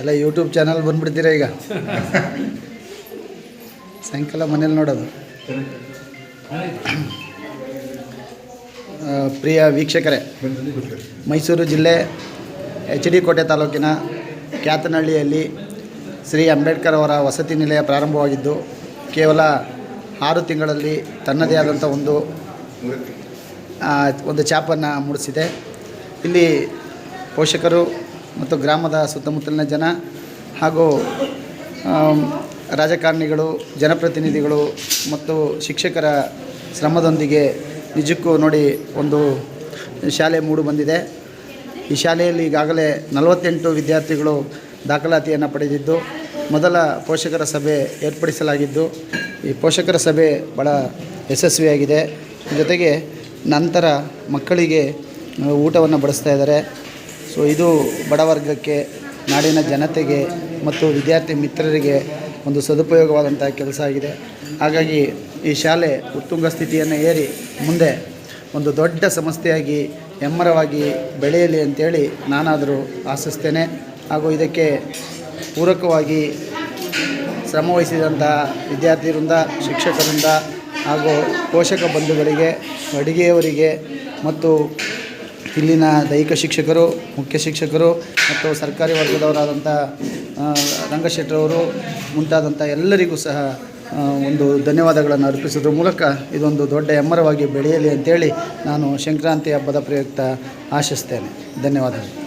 ಎಲ್ಲ YouTube channel ಬಂದುಬಿಡ್ತೀರಾ ಈಗ ಸಾಯಂಕಾಲ ಮನೇಲಿ ನೋಡೋದು. ಪ್ರಿಯ ವೀಕ್ಷಕರೇ, ಮೈಸೂರು ಜಿಲ್ಲೆ HD ಕೋಟೆ ತಾಲೂಕಿನ ಕ್ಯಾತನಹಳ್ಳಿಯಲ್ಲಿ ಶ್ರೀ ಅಂಬೇಡ್ಕರ್ ಅವರ ವಸತಿ ನಿಲಯ ಪ್ರಾರಂಭವಾಗಿದ್ದು ಕೇವಲ 6 ತಿಂಗಳಲ್ಲಿ ತನ್ನದೇ ಆದಂಥ ಒಂದು ಛಾಪನ್ನು ಮೂಡಿಸಿದೆ. ಇಲ್ಲಿ ಪೋಷಕರು ಮತ್ತು ಗ್ರಾಮದ ಸುತ್ತಮುತ್ತಲಿನ ಜನ ಹಾಗೂ ರಾಜಕಾರಣಿಗಳು, ಜನಪ್ರತಿನಿಧಿಗಳು ಮತ್ತು ಶಿಕ್ಷಕರ ಶ್ರಮದೊಂದಿಗೆ ನಿಜಕ್ಕೂ ನೋಡಿ ಒಂದು ಶಾಲೆ ಮೂಡು ಬಂದಿದೆ. ಈ ಶಾಲೆಯಲ್ಲಿ ಈಗಾಗಲೇ 48 ವಿದ್ಯಾರ್ಥಿಗಳು ದಾಖಲಾತಿಯನ್ನು ಪಡೆದಿದ್ದು, ಮೊದಲ ಪೋಷಕರ ಸಭೆ ಏರ್ಪಡಿಸಲಾಗಿದ್ದು ಈ ಪೋಷಕರ ಸಭೆ ಭಾಳ ಯಶಸ್ವಿಯಾಗಿದೆ. ಜೊತೆಗೆ ನಂತರ ಮಕ್ಕಳಿಗೆ ಊಟವನ್ನು ಬಡಿಸ್ತಾ ಇದ್ದಾರೆ. ಸೊ ಇದು ಬಡವರ್ಗಕ್ಕೆ, ನಾಡಿನ ಜನತೆಗೆ ಮತ್ತು ವಿದ್ಯಾರ್ಥಿ ಮಿತ್ರರಿಗೆ ಒಂದು ಸದುಪಯೋಗವಾದಂಥ ಕೆಲಸ ಆಗಿದೆ. ಹಾಗಾಗಿ ಈ ಶಾಲೆ ಉತ್ತುಂಗ ಸ್ಥಿತಿಯನ್ನು ಏರಿ ಮುಂದೆ ಒಂದು ದೊಡ್ಡ ಸಂಸ್ಥೆಯಾಗಿ ಹೆಮ್ಮರವಾಗಿ ಬೆಳೆಯಲಿ ಅಂತೇಳಿ ನಾನಾದರೂ ಆಶಿಸ್ತೇನೆ. ಹಾಗೂ ಇದಕ್ಕೆ ಪೂರಕವಾಗಿ ಶ್ರಮವಹಿಸಿದಂಥ ವಿದ್ಯಾರ್ಥಿವೃಂದ, ಶಿಕ್ಷಕರಿಂದ ಹಾಗೂ ಪೋಷಕ ಬಂಧುಗಳಿಗೆ, ಅಡುಗೆಯವರಿಗೆ ಮತ್ತು ಇಲ್ಲಿನ ದೈಹಿಕ ಶಿಕ್ಷಕರು, ಮುಖ್ಯ ಶಿಕ್ಷಕರು ಮತ್ತು ಸರ್ಕಾರಿ ವರ್ಗದವರಾದಂಥ ರಂಗಶೆಟ್ಟರವರು ಮುಂತಾದಂಥ ಎಲ್ಲರಿಗೂ ಸಹ ಒಂದು ಧನ್ಯವಾದಗಳನ್ನು ಅರ್ಪಿಸೋದ್ರ ಮೂಲಕ ಇದೊಂದು ದೊಡ್ಡ ಹೆಮ್ಮರವಾಗಿ ಬೆಳೆಯಲಿ ಅಂತೇಳಿ ನಾನು ಸಂಕ್ರಾಂತಿ ಹಬ್ಬದ ಪ್ರಯುಕ್ತ ಆಶಿಸ್ತೇನೆ. ಧನ್ಯವಾದಗಳು.